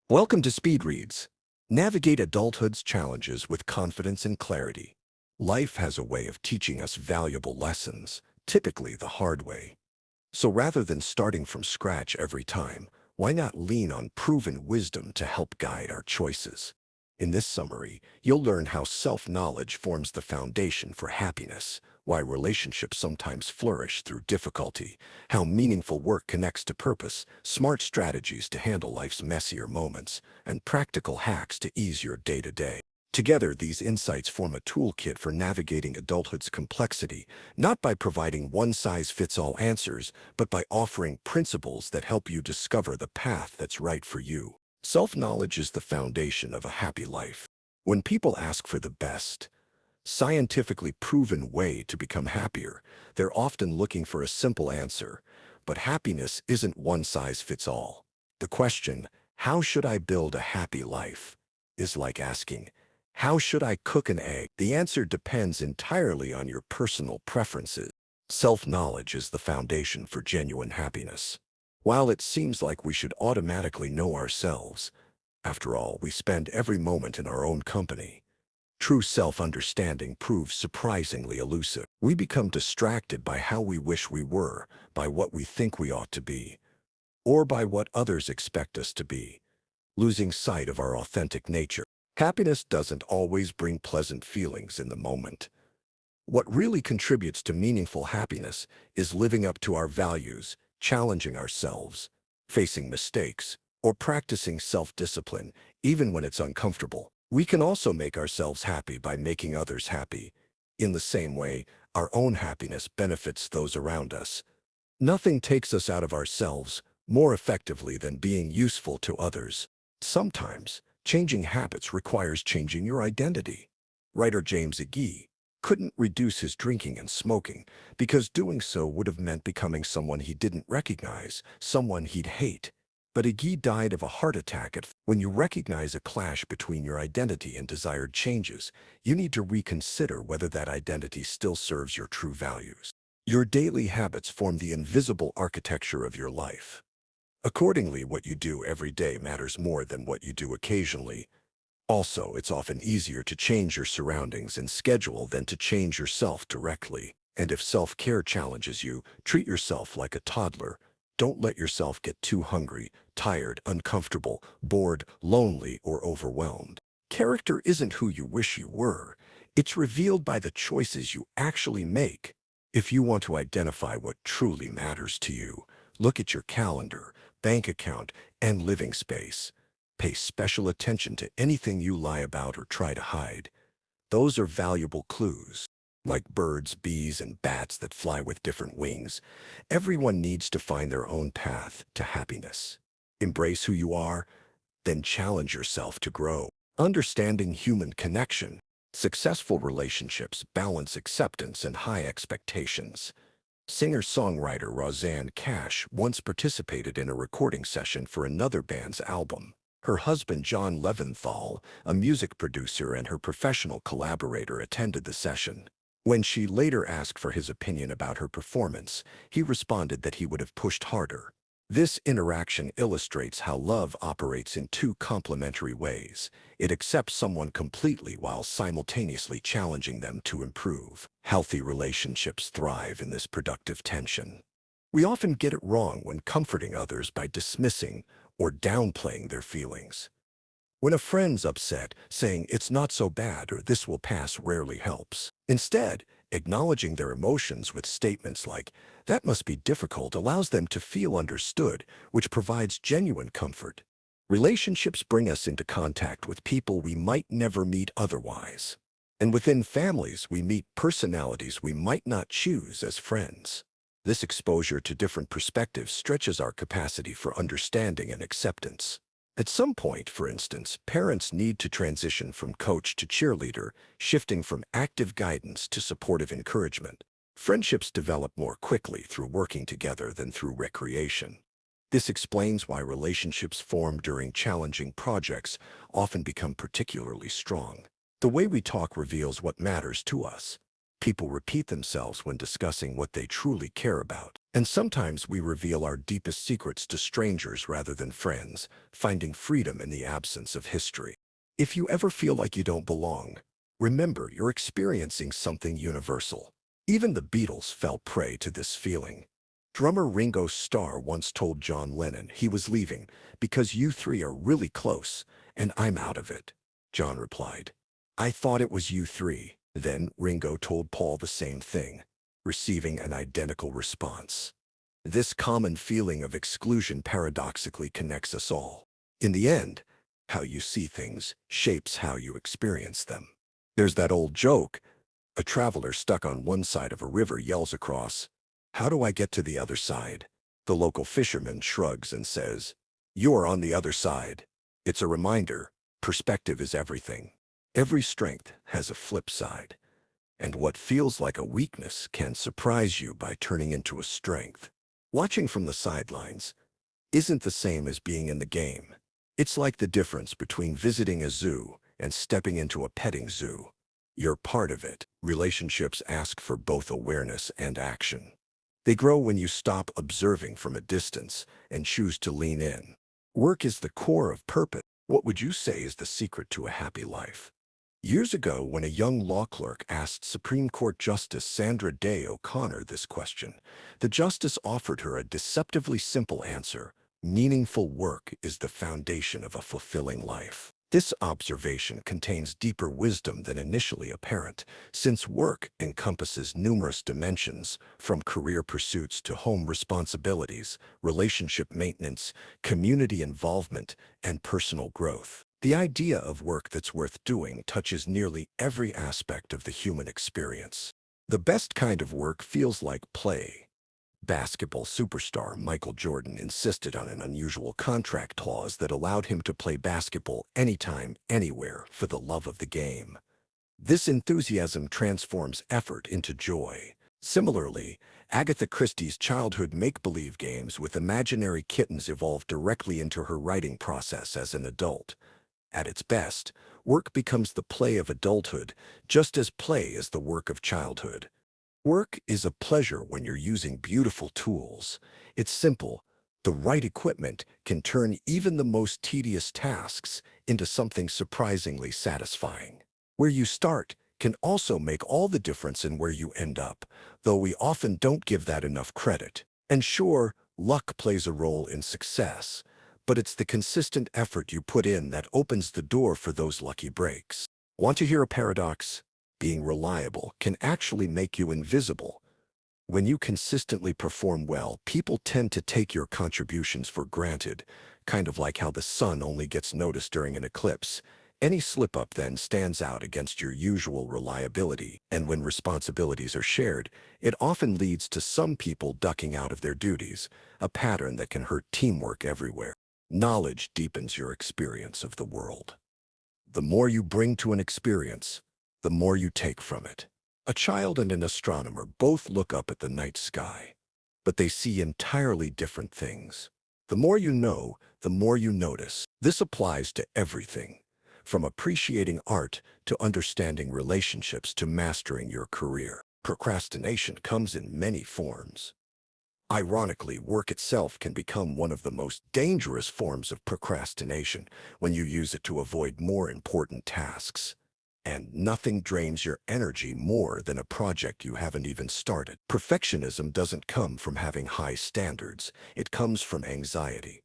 Welcome to Speed Reads. Navigate adulthood's challenges with confidence and clarity. Life has a way of teaching us valuable lessons, typically the hard way. So rather than starting from scratch every time, why not lean on proven wisdom to help guide our choices? In this summary, you'll learn how self-knowledge forms the foundation for happiness, why relationships sometimes flourish through difficulty, how meaningful work connects to purpose, smart strategies to handle life's messier moments, and practical hacks to ease your day-to-day. Together, these insights form a toolkit for navigating adulthood's complexity, not by providing one-size-fits-all answers, but by offering principles that help you discover the path that's right for you. Self-knowledge is the foundation of a happy life. When people ask for the best, scientifically proven way to become happier, they're often looking for a simple answer. But happiness isn't one-size-fits-all. The question, how should I build a happy life, is like asking, how should I cook an egg? The answer depends entirely on your personal preferences. Self-knowledge is the foundation for genuine happiness. While it seems like we should automatically know ourselves, after all, we spend every moment in our own company. True self-understanding proves surprisingly elusive. We become distracted by how we wish we were, by what we think we ought to be, or by what others expect us to be, losing sight of our authentic nature. Happiness doesn't always bring pleasant feelings in the moment. What really contributes to meaningful happiness is living up to our values, challenging ourselves, facing mistakes, or practicing self-discipline, even when it's uncomfortable. We can also make ourselves happy by making others happy. In the same way, our own happiness benefits those around us. Nothing takes us out of ourselves more effectively than being useful to others. Sometimes, changing habits requires changing your identity. Writer James Agee couldn't reduce his drinking and smoking because doing so would have meant becoming someone he didn't recognize, someone he'd hate. But Agee died of a heart attack. When you recognize a clash between your identity and desired changes, you need to reconsider whether that identity still serves your true values. Your daily habits form the invisible architecture of your life. Accordingly, what you do every day matters more than what you do occasionally. Also, it's often easier to change your surroundings and schedule than to change yourself directly. And if self-care challenges you, treat yourself like a toddler. Don't let yourself get too hungry, tired, uncomfortable, bored, lonely, or overwhelmed. Character isn't who you wish you were. It's revealed by the choices you actually make. If you want to identify what truly matters to you, look at your calendar, bank account, and living space. Pay special attention to anything you lie about or try to hide. Those are valuable clues. Like birds, bees, and bats that fly with different wings, everyone needs to find their own path to happiness. Embrace who you are, then challenge yourself to grow. Understanding human connection. Successful relationships balance acceptance and high expectations. Singer-songwriter Rosanne Cash once participated in a recording session for another band's album. Her husband John Leventhal, a music producer and her professional collaborator, attended the session. When she later asked for his opinion about her performance, he responded that he would have pushed harder. This interaction illustrates how love operates in two complementary ways. It accepts someone completely while simultaneously challenging them to improve. Healthy relationships thrive in this productive tension. We often get it wrong when comforting others by dismissing or downplaying their feelings. When a friend's upset, saying it's not so bad or this will pass rarely helps. Instead, acknowledging their emotions with statements like, that must be difficult, allows them to feel understood, which provides genuine comfort. Relationships bring us into contact with people we might never meet otherwise. And within families, we meet personalities we might not choose as friends. This exposure to different perspectives stretches our capacity for understanding and acceptance. At some point, for instance, parents need to transition from coach to cheerleader, shifting from active guidance to supportive encouragement. Friendships develop more quickly through working together than through recreation. This explains why relationships formed during challenging projects often become particularly strong. The way we talk reveals what matters to us. People repeat themselves when discussing what they truly care about. And sometimes we reveal our deepest secrets to strangers rather than friends, finding freedom in the absence of history. If you ever feel like you don't belong, remember you're experiencing something universal. Even the Beatles fell prey to this feeling. Drummer Ringo Starr once told John Lennon he was leaving because you three are really close and I'm out of it. John replied, I thought it was you three. Then Ringo told Paul the same thing, receiving an identical response. This common feeling of exclusion paradoxically connects us all. In the end, how you see things shapes how you experience them. There's that old joke. A traveler stuck on one side of a river yells across, how do I get to the other side? The local fisherman shrugs and says, you're on the other side. It's a reminder, perspective is everything. Every strength has a flip side, and what feels like a weakness can surprise you by turning into a strength. Watching from the sidelines isn't the same as being in the game. It's like the difference between visiting a zoo and stepping into a petting zoo. You're part of it. Relationships ask for both awareness and action. They grow when you stop observing from a distance and choose to lean in. Work is the core of purpose. What would you say is the secret to a happy life? Years ago, when a young law clerk asked Supreme Court Justice Sandra Day O'Connor this question, the justice offered her a deceptively simple answer. Meaningful work is the foundation of a fulfilling life. This observation contains deeper wisdom than initially apparent, since work encompasses numerous dimensions, from career pursuits to home responsibilities, relationship maintenance, community involvement, and personal growth. The idea of work that's worth doing touches nearly every aspect of the human experience. The best kind of work feels like play. Basketball superstar Michael Jordan insisted on an unusual contract clause that allowed him to play basketball anytime, anywhere, for the love of the game. This enthusiasm transforms effort into joy. Similarly, Agatha Christie's childhood make-believe games with imaginary kittens evolved directly into her writing process as an adult. At its best, work becomes the play of adulthood, just as play is the work of childhood. Work is a pleasure when you're using beautiful tools. It's simple. The right equipment can turn even the most tedious tasks into something surprisingly satisfying. Where you start can also make all the difference in where you end up, though we often don't give that enough credit. And sure, luck plays a role in success, but it's the consistent effort you put in that opens the door for those lucky breaks. Want to hear a paradox? Being reliable can actually make you invisible. When you consistently perform well, people tend to take your contributions for granted, kind of like how the sun only gets noticed during an eclipse. Any slip-up then stands out against your usual reliability, and when responsibilities are shared, it often leads to some people ducking out of their duties, a pattern that can hurt teamwork everywhere. Knowledge deepens your experience of the world. The more you bring to an experience, the more you take from it. A child and an astronomer both look up at the night sky, but they see entirely different things. The more you know, the more you notice. This applies to everything, from appreciating art to understanding relationships to mastering your career. Procrastination comes in many forms. Ironically, work itself can become one of the most dangerous forms of procrastination when you use it to avoid more important tasks. And nothing drains your energy more than a project you haven't even started. Perfectionism doesn't come from having high standards. It comes from anxiety.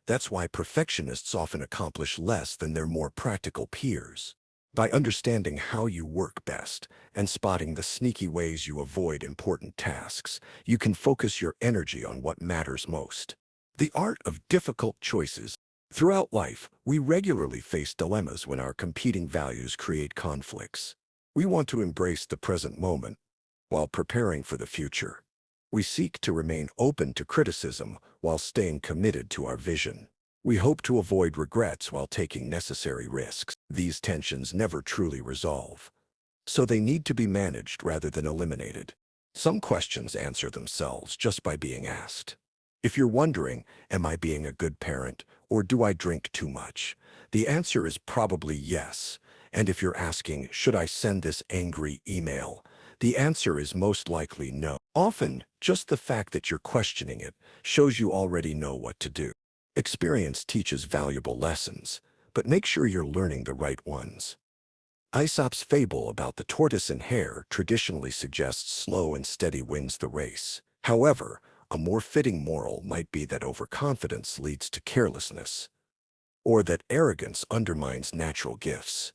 That's why perfectionists often accomplish less than their more practical peers. By understanding how you work best and spotting the sneaky ways you avoid important tasks, you can focus your energy on what matters most. The art of difficult choices. Throughout life, we regularly face dilemmas when our competing values create conflicts. We want to embrace the present moment while preparing for the future. We seek to remain open to criticism while staying committed to our vision. We hope to avoid regrets while taking necessary risks. These tensions never truly resolve, so they need to be managed rather than eliminated. Some questions answer themselves just by being asked. If you're wondering, am I being a good parent, or do I drink too much? The answer is probably yes. And if you're asking, should I send this angry email? The answer is most likely no. Often, just the fact that you're questioning it shows you already know what to do. Experience teaches valuable lessons, but make sure you're learning the right ones. Aesop's fable about the tortoise and hare traditionally suggests slow and steady wins the race. However, a more fitting moral might be that overconfidence leads to carelessness, or that arrogance undermines natural gifts.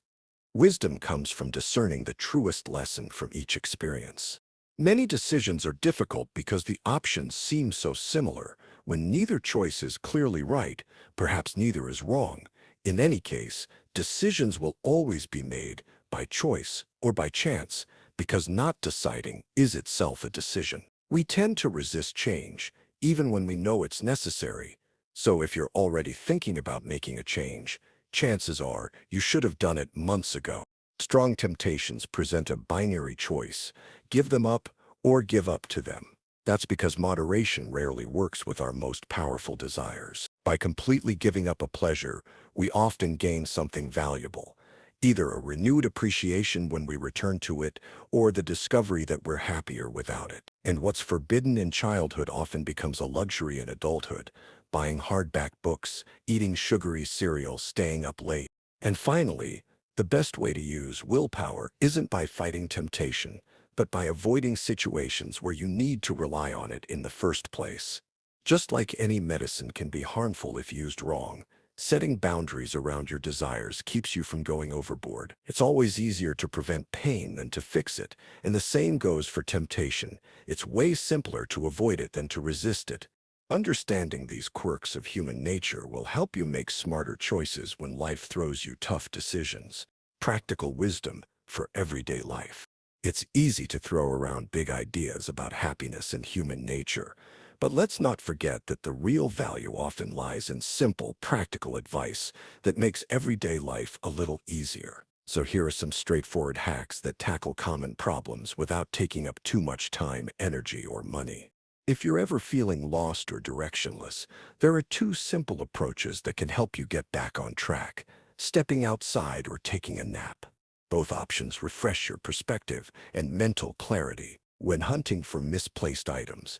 Wisdom comes from discerning the truest lesson from each experience. Many decisions are difficult because the options seem so similar. When neither choice is clearly right, perhaps neither is wrong. In any case, decisions will always be made by choice or by chance, because not deciding is itself a decision. We tend to resist change, even when we know it's necessary. So if you're already thinking about making a change, chances are you should have done it months ago. Strong temptations present a binary choice: give them up or give up to them. That's because moderation rarely works with our most powerful desires. By completely giving up a pleasure, we often gain something valuable, either a renewed appreciation when we return to it, or the discovery that we're happier without it. And what's forbidden in childhood often becomes a luxury in adulthood: buying hardback books, eating sugary cereal, staying up late. And finally, the best way to use willpower isn't by fighting temptation, but by avoiding situations where you need to rely on it in the first place. Just like any medicine can be harmful if used wrong, setting boundaries around your desires keeps you from going overboard. It's always easier to prevent pain than to fix it, and the same goes for temptation. It's way simpler to avoid it than to resist it. Understanding these quirks of human nature will help you make smarter choices when life throws you tough decisions. Practical wisdom for everyday life. It's easy to throw around big ideas about happiness and human nature, but let's not forget that the real value often lies in simple, practical advice that makes everyday life a little easier. So here are some straightforward hacks that tackle common problems without taking up too much time, energy, or money. If you're ever feeling lost or directionless, there are two simple approaches that can help you get back on track: stepping outside or taking a nap. Both options refresh your perspective and mental clarity. When hunting for misplaced items,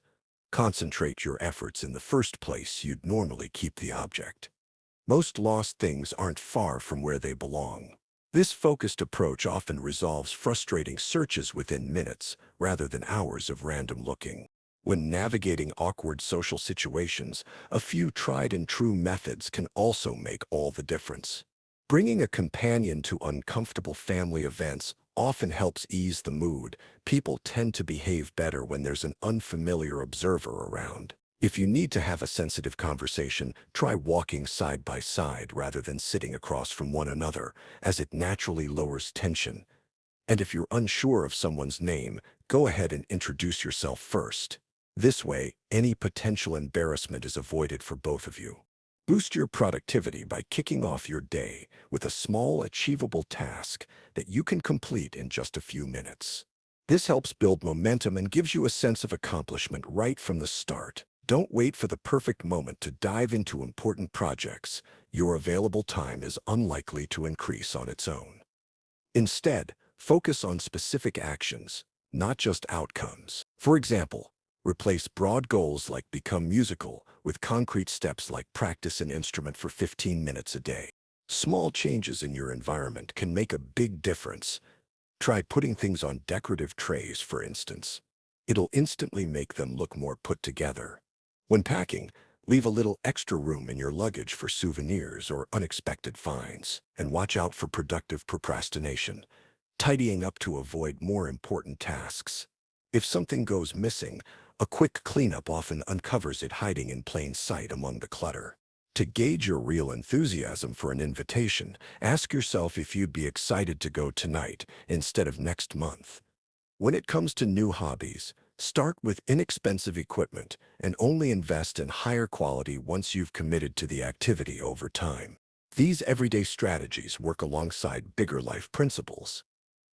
concentrate your efforts in the first place you'd normally keep the object. Most lost things aren't far from where they belong. This focused approach often resolves frustrating searches within minutes rather than hours of random looking. When navigating awkward social situations, a few tried-and-true methods can also make all the difference. Bringing a companion to uncomfortable family events often helps ease the mood. People tend to behave better when there's an unfamiliar observer around. If you need to have a sensitive conversation, try walking side by side rather than sitting across from one another, as it naturally lowers tension. And if you're unsure of someone's name, go ahead and introduce yourself first. This way, any potential embarrassment is avoided for both of you. Boost your productivity by kicking off your day with a small, achievable task that you can complete in just a few minutes. This helps build momentum and gives you a sense of accomplishment right from the start. Don't wait for the perfect moment to dive into important projects. Your available time is unlikely to increase on its own. Instead, focus on specific actions, not just outcomes. For example, replace broad goals like become musical with concrete steps like practice an instrument for 15 minutes a day. Small changes in your environment can make a big difference. Try putting things on decorative trays, for instance. It'll instantly make them look more put together. When packing, leave a little extra room in your luggage for souvenirs or unexpected finds, and watch out for productive procrastination, tidying up to avoid more important tasks. If something goes missing, a quick cleanup often uncovers it hiding in plain sight among the clutter. To gauge your real enthusiasm for an invitation, ask yourself if you'd be excited to go tonight instead of next month. When it comes to new hobbies, start with inexpensive equipment and only invest in higher quality once you've committed to the activity over time. These everyday strategies work alongside bigger life principles.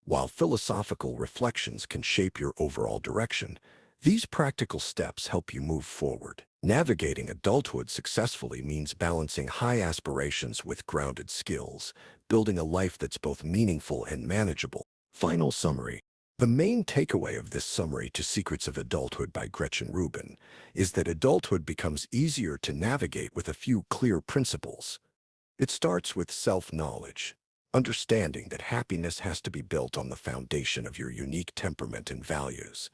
While philosophical reflections can shape your overall direction, these practical steps help you move forward. Navigating adulthood successfully means balancing high aspirations with grounded skills, building a life that's both meaningful and manageable. Final summary. The main takeaway of this summary to Secrets of Adulthood by Gretchen Rubin is that adulthood becomes easier to navigate with a few clear principles. It starts with self-knowledge, understanding that happiness has to be built on the foundation of your unique temperament and values.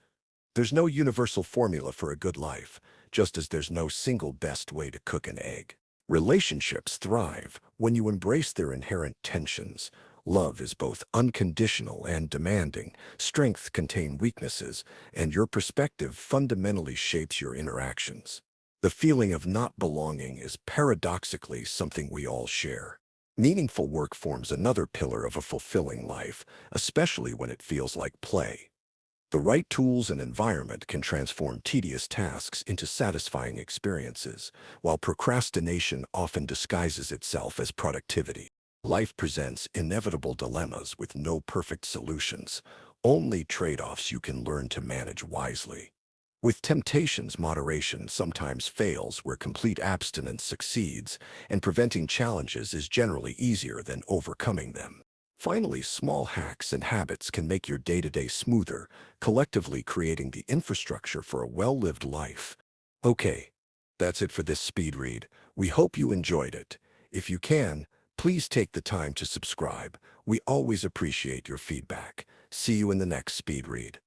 There's no universal formula for a good life, just as there's no single best way to cook an egg. Relationships thrive when you embrace their inherent tensions. Love is both unconditional and demanding. Strengths contain weaknesses, and your perspective fundamentally shapes your interactions. The feeling of not belonging is paradoxically something we all share. Meaningful work forms another pillar of a fulfilling life, especially when it feels like play. The right tools and environment can transform tedious tasks into satisfying experiences, while procrastination often disguises itself as productivity. Life presents inevitable dilemmas with no perfect solutions, only trade-offs you can learn to manage wisely. With temptations, moderation sometimes fails where complete abstinence succeeds, and preventing challenges is generally easier than overcoming them. Finally, small hacks and habits can make your day-to-day smoother, collectively creating the infrastructure for a well-lived life. Okay, that's it for this speed read. We hope you enjoyed it. If you can, please take the time to subscribe. We always appreciate your feedback. See you in the next speed read.